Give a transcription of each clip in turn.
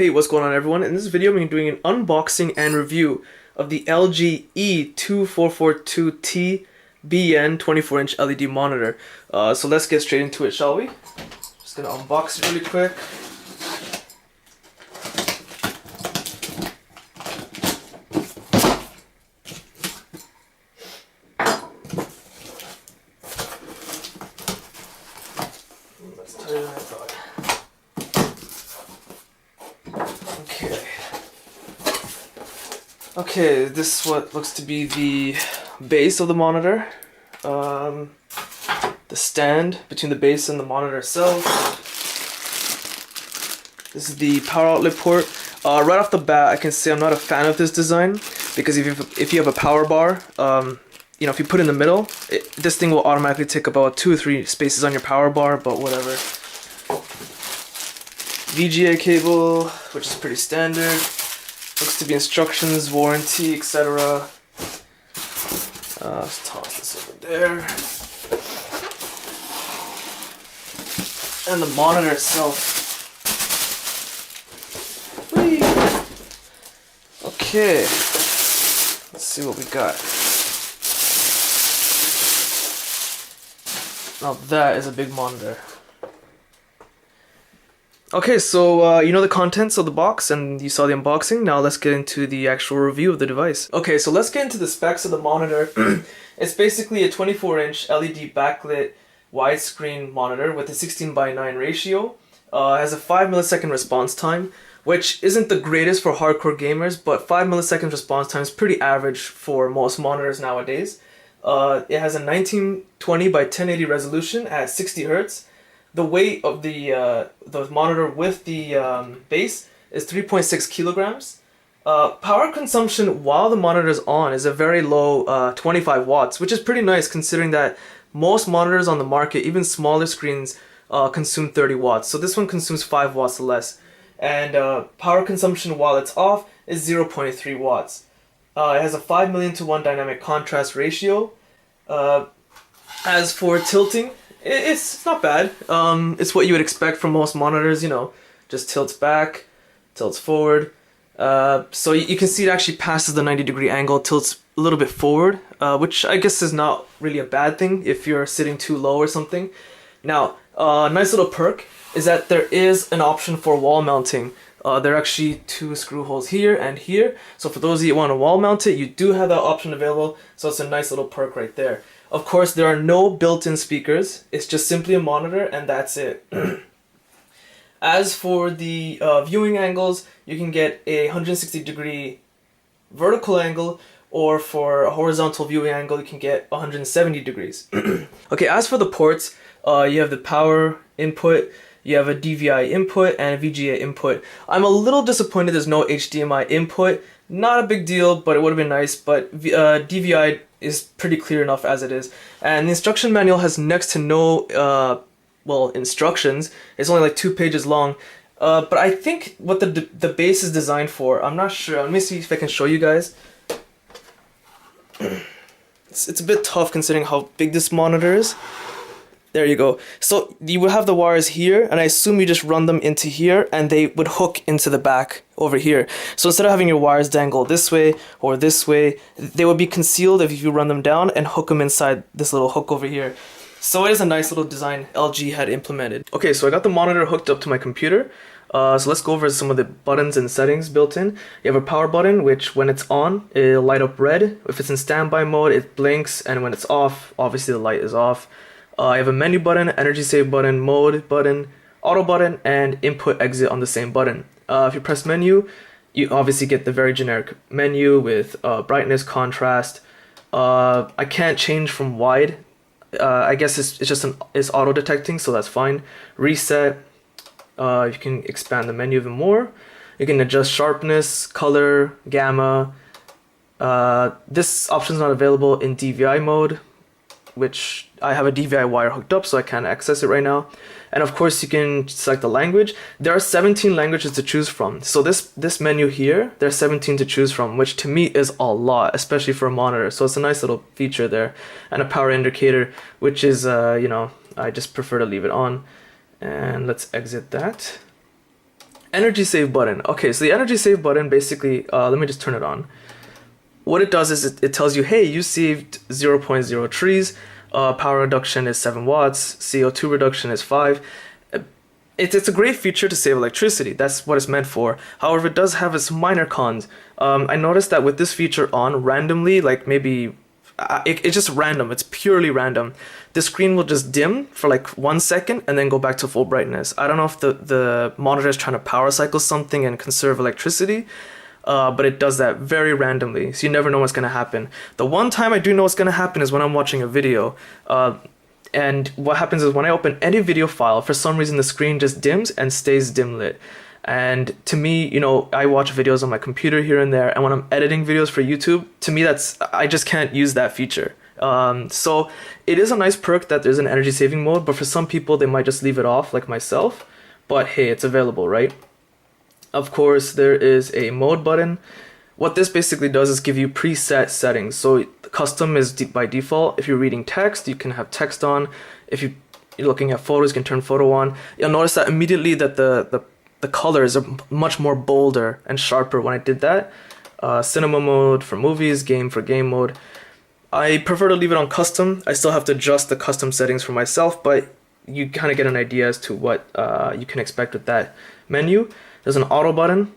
Hey, what's going on everyone? In this video I'm going to be doing an unboxing and review of the LG E2442T-BN 24-inch LED monitor. So let's get straight into it, shall we? Just going to unbox it really quick. Let's tighten that up. Okay, this is what looks to be the base of the monitor. The stand between the base and the monitor itself. This is the power outlet port. Right off the bat, I can say I'm not a fan of this design because if you have a power bar, you know, if you put it in the middle, this thing will automatically take about 2 or 3 spaces on your power bar, but whatever. VGA cable, which is pretty standard. Looks to be instructions, warranty, etc. Let's toss this over there. And the monitor itself. Whee! Okay, let's see what we got. Now that is a big monitor. Okay, so you know the contents of the box and you saw the unboxing. Now let's get into the actual review of the device. Okay, so let's get into the specs of the monitor. It's basically a 24-inch LED backlit widescreen monitor with a 16:9 ratio. It has a 5 millisecond response time, which isn't the greatest for hardcore gamers, but 5 millisecond response time is pretty average for most monitors nowadays. It has a 1920 by 1080 resolution at 60 Hz. The weight of the monitor with the base is 3.6 kilograms. Power consumption while the monitor is on is a very low 25 watts, which is pretty nice considering that most monitors on the market, even smaller screens, consume 30 watts. So this one consumes 5 watts less. And power consumption while it's off is 0.3 watts. It has a 5 million to 1 dynamic contrast ratio. As for tilting, it's not bad. It's what you would expect from most monitors, you know, just tilts back, tilts forward. So you can see it actually passes the 90-degree angle, tilts a little bit forward, which I guess is not really a bad thing if you're sitting too low or something. Now, a nice little perk is that there is an option for wall mounting. There are actually 2 screw holes here and here. So for those of you who want to wall mount it, you do have that option available. So it's a nice little perk right there. Of course, there are no built-in speakers. It's just simply a monitor and that's it. As for the viewing angles, you can get a 160-degree vertical angle, or for a horizontal viewing angle, you can get 170 degrees. Okay, as for the ports, you have the power input, you have a DVI input, and a VGA input. I'm a little disappointed there's no HDMI input. Not a big deal, but it would have been nice, but DVI is pretty clear enough as it is. And the instruction manual has next to no, well, instructions. It's only like 2 pages long. But I think what the base is designed for, I'm not sure. Let me see if I can show you guys. It's a bit tough considering how big this monitor is. There you go. So you would have the wires here, and I assume you just run them into here, and they would hook into the back over here. So instead of having your wires dangle this way or this way, they would be concealed if you run them down and hook them inside this little hook over here. So it is a nice little design LG had implemented. Okay, so I got the monitor hooked up to my computer. So let's go over some of the buttons and settings built in. You have a power button, which when it's on, it'll light up red. If it's in standby mode, it blinks, and when it's off, obviously the light is off. You have a menu button, energy save button, mode button, auto button, and input exit on the same button. If you press menu, you obviously get the very generic menu with brightness, contrast. I can't change from wide. I guess it's auto detecting, so that's fine. Reset. You can expand the menu even more. You can adjust sharpness, color, gamma. This option is not available in DVI mode, which I have a DVI wire hooked up, so I can't access it right now. And of course you can select the language. There are 17 languages to choose from. So this menu here, there's 17 to choose from, which to me is a lot, especially for a monitor. So it's a nice little feature there. And a power indicator, which is, you know, I just prefer to leave it on. And let's exit that. Energy save button. Okay, so the energy save button basically, let me just turn it on. What it does is it tells you, hey, you saved 0.0 trees, power reduction is 7 watts, CO2 reduction is 5. It's a great feature to save electricity. That's what it's meant for. However, it does have its minor cons. I noticed that with this feature on, randomly, like maybe it's just random. It's purely random. The screen will just dim for like 1 second and then go back to full brightness. I don't know if the monitor is trying to power cycle something and conserve electricity, but it does that very randomly. So you never know what's going to happen. The one time I do know what's going to happen is when I'm watching a video. And what happens is when I open any video file, for some reason the screen just dims and stays dim lit. And to me, you know, I watch videos on my computer here and there, and when I'm editing videos for YouTube, to me I just can't use that feature. So it is a nice perk that there's an energy saving mode, but for some people they might just leave it off, like myself. But hey, it's available, right? Of course, there is a mode button. What this basically does is give you preset settings. So custom is by default. If you're reading text, you can have text on. If you're looking at photos, you can turn photo on. You'll notice that immediately that the colors are much more bolder and sharper when I did that. Cinema mode for movies, game for game mode. I prefer to leave it on custom. I still have to adjust the custom settings for myself, but you kind of get an idea as to what you can expect with that menu. There's an auto button,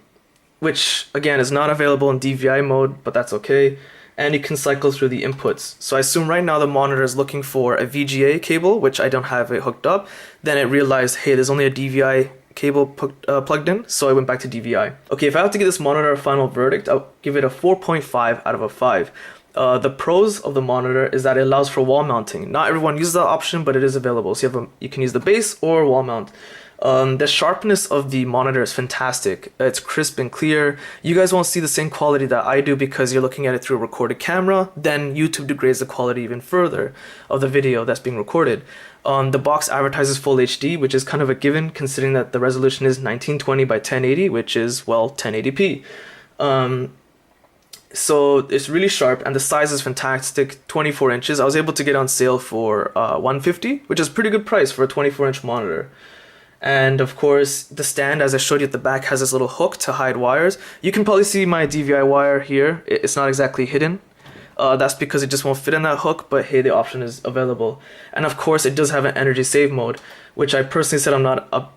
which again is not available in DVI mode, but that's okay. And you can cycle through the inputs. So I assume right now the monitor is looking for a VGA cable, which I don't have it hooked up. Then it realized, hey, there's only a DVI cable plugged in, so I went back to DVI. Okay, if I have to give this monitor a final verdict, I'll give it a 4.5 out of a 5. The pros of the monitor is that it allows for wall mounting. Not everyone uses that option, but it is available. So you can use the base or wall mount. The sharpness of the monitor is fantastic. It's crisp and clear. You guys won't see the same quality that I do because you're looking at it through a recorded camera. Then YouTube degrades the quality even further of the video that's being recorded. The box advertises full HD, which is kind of a given considering that the resolution is 1920 by 1080, which is, well, 1080p. So it's really sharp and the size is fantastic, 24 inches. I was able to get on sale for $150, which is a pretty good price for a 24-inch monitor. And of course, the stand, as I showed you at the back, has this little hook to hide wires. You can probably see my DVI wire here. It's not exactly hidden. That's because it just won't fit in that hook, but hey, the option is available. And of course, it does have an energy save mode, which I personally said I'm not a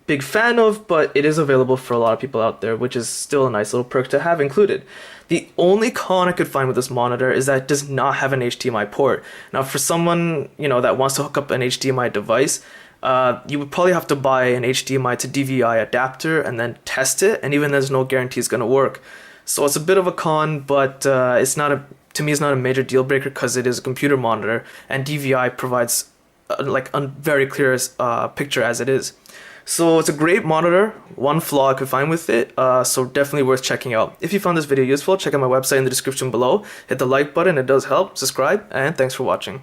big fan of, but it is available for a lot of people out there, which is still a nice little perk to have included. The only con I could find with this monitor is that it does not have an HDMI port. Now, for someone, you know, that wants to hook up an HDMI device, you would probably have to buy an HDMI to DVI adapter and then test it, and even there's no guarantee it's going to work. So it's a bit of a con, but to me it's not a major deal breaker because it is a computer monitor and DVI provides a very clear picture as it is. So it's a great monitor. One flaw I could find with it, so definitely worth checking out. If you found this video useful, check out my website in the description below. Hit the like button, it does help. Subscribe, and thanks for watching.